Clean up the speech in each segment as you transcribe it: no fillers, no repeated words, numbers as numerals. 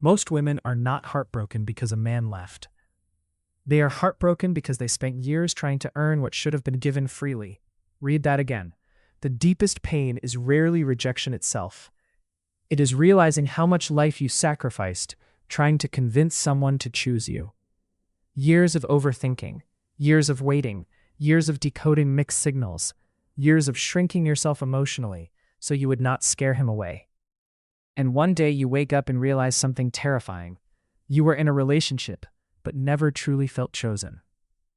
Most women are not heartbroken because a man left. They are heartbroken because they spent years trying to earn what should have been given freely. Read that again. The deepest pain is rarely rejection itself. It is realizing how much life you sacrificed trying to convince someone to choose you. Years of overthinking, years of waiting, years of decoding mixed signals, years of shrinking yourself emotionally so you would not scare him away. And one day you wake up and realize something terrifying. You were in a relationship, but never truly felt chosen.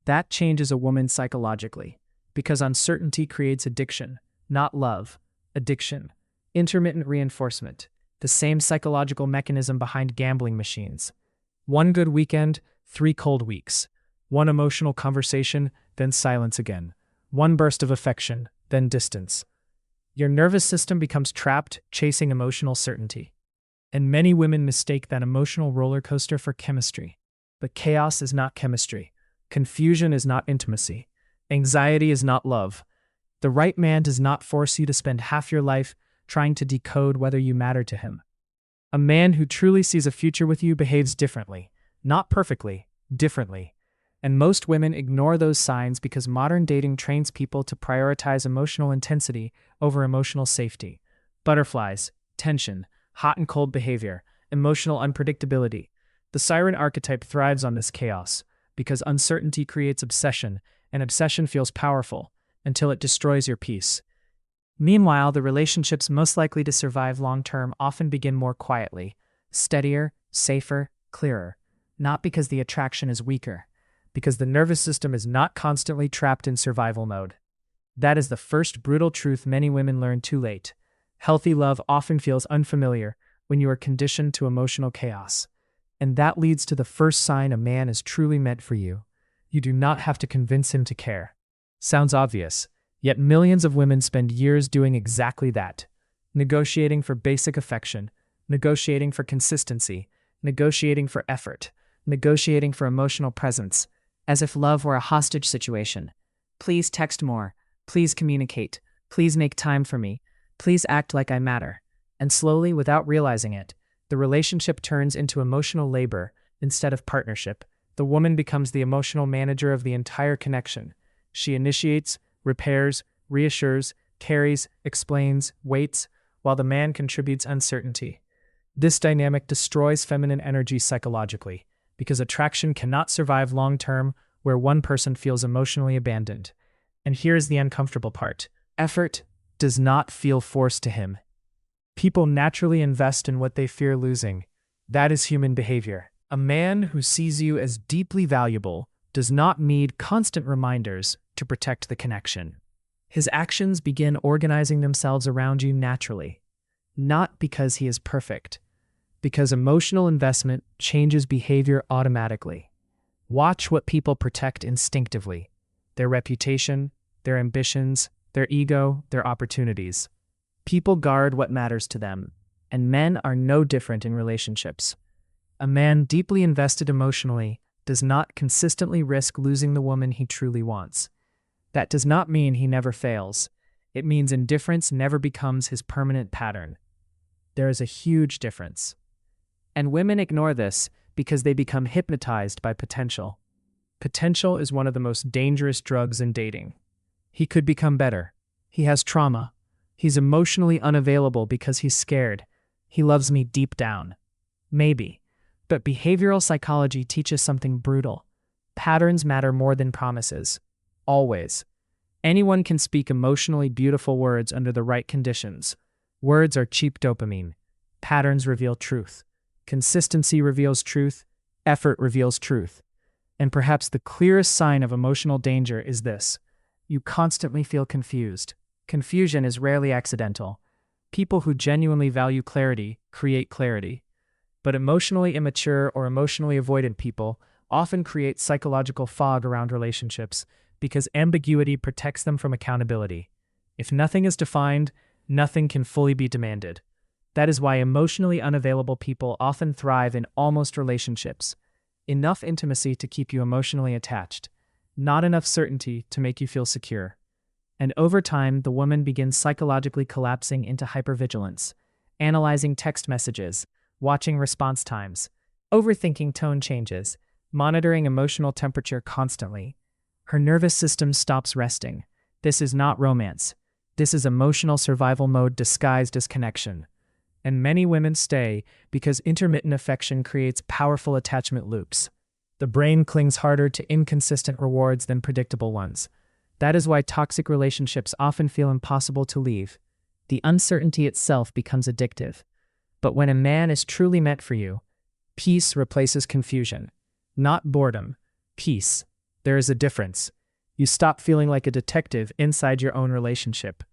That changes a woman psychologically, because uncertainty creates addiction, not love, addiction. Intermittent reinforcement, the same psychological mechanism behind gambling machines. One good weekend, 3 cold weeks. One emotional conversation, then silence again. One burst of affection, then distance. Your nervous system becomes trapped, chasing emotional certainty. And many women mistake that emotional roller coaster for chemistry. But chaos is not chemistry. Confusion is not intimacy. Anxiety is not love. The right man does not force you to spend half your life trying to decode whether you matter to him. A man who truly sees a future with you behaves differently. Not perfectly, differently. And most women ignore those signs because modern dating trains people to prioritize emotional intensity over emotional safety. Butterflies, tension, hot and cold behavior, emotional unpredictability. The siren archetype thrives on this chaos because uncertainty creates obsession, and obsession feels powerful until it destroys your peace. Meanwhile, the relationships most likely to survive long-term often begin more quietly, steadier, safer, clearer. Not because the attraction is weaker, because the nervous system is not constantly trapped in survival mode. That is the first brutal truth many women learn too late. Healthy love often feels unfamiliar when you are conditioned to emotional chaos. And that leads to the first sign a man is truly meant for you. You do not have to convince him to care. Sounds obvious, yet millions of women spend years doing exactly that. Negotiating for basic affection, negotiating for consistency, negotiating for effort, negotiating for emotional presence, as if love were a hostage situation. Please text more. Please communicate. Please make time for me. Please act like I matter. And slowly, without realizing it, the relationship turns into emotional labor instead of partnership. The woman becomes the emotional manager of the entire connection. She initiates, repairs, reassures, carries, explains, waits, while the man contributes uncertainty. This dynamic destroys feminine energy psychologically, because attraction cannot survive long-term where one person feels emotionally abandoned. And here's the uncomfortable part. Effort does not feel forced to him. People naturally invest in what they fear losing. That is human behavior. A man who sees you as deeply valuable does not need constant reminders to protect the connection. His actions begin organizing themselves around you naturally, not because he is perfect, because emotional investment changes behavior automatically. Watch what people protect instinctively: their reputation, their ambitions, their ego, their opportunities. People guard what matters to them, and men are no different in relationships. A man deeply invested emotionally does not consistently risk losing the woman he truly wants. That does not mean he never fails. It means indifference never becomes his permanent pattern. There is a huge difference. And women ignore this because they become hypnotized by potential. Potential is one of the most dangerous drugs in dating. He could become better. He has trauma. He's emotionally unavailable because he's scared. He loves me deep down. Maybe. But behavioral psychology teaches something brutal. Patterns matter more than promises. Always. Anyone can speak emotionally beautiful words under the right conditions. Words are cheap dopamine. Patterns reveal truth. Consistency reveals truth. Effort reveals truth. And perhaps the clearest sign of emotional danger is this: you constantly feel confused. Confusion is rarely accidental. People who genuinely value clarity create clarity. But emotionally immature or emotionally avoidant people often create psychological fog around relationships because ambiguity protects them from accountability. If nothing is defined, nothing can fully be demanded. That is why emotionally unavailable people often thrive in almost relationships. Enough intimacy to keep you emotionally attached, not enough certainty to make you feel secure. And over time, the woman begins psychologically collapsing into hypervigilance, analyzing text messages, watching response times, overthinking tone changes, monitoring emotional temperature constantly. Her nervous system stops resting. This is not romance. This is emotional survival mode disguised as connection. And many women stay because intermittent affection creates powerful attachment loops. The brain clings harder to inconsistent rewards than predictable ones. That is why toxic relationships often feel impossible to leave. The uncertainty itself becomes addictive. But when a man is truly meant for you, peace replaces confusion. Not boredom, peace. There is a difference. You stop feeling like a detective inside your own relationship.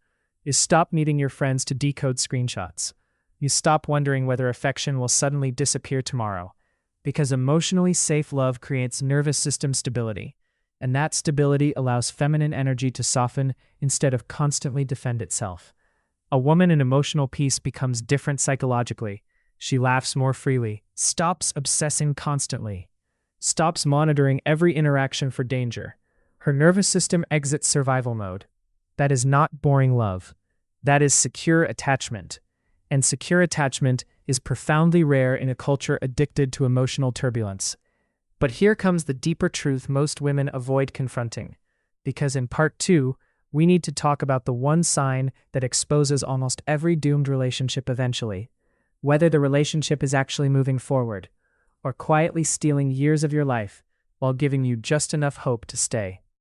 You stop needing your friends to decode screenshots. You stop wondering whether affection will suddenly disappear tomorrow. Because emotionally safe love creates nervous system stability. And that stability allows feminine energy to soften instead of constantly defend itself. A woman in emotional peace becomes different psychologically. She laughs more freely, stops obsessing constantly, stops monitoring every interaction for danger. Her nervous system exits survival mode. That is not boring love. That is secure attachment. And secure attachment is profoundly rare in a culture addicted to emotional turbulence. But here comes the deeper truth most women avoid confronting. Because in part 2, we need to talk about the one sign that exposes almost every doomed relationship eventually. Whether the relationship is actually moving forward, or quietly stealing years of your life while giving you just enough hope to stay.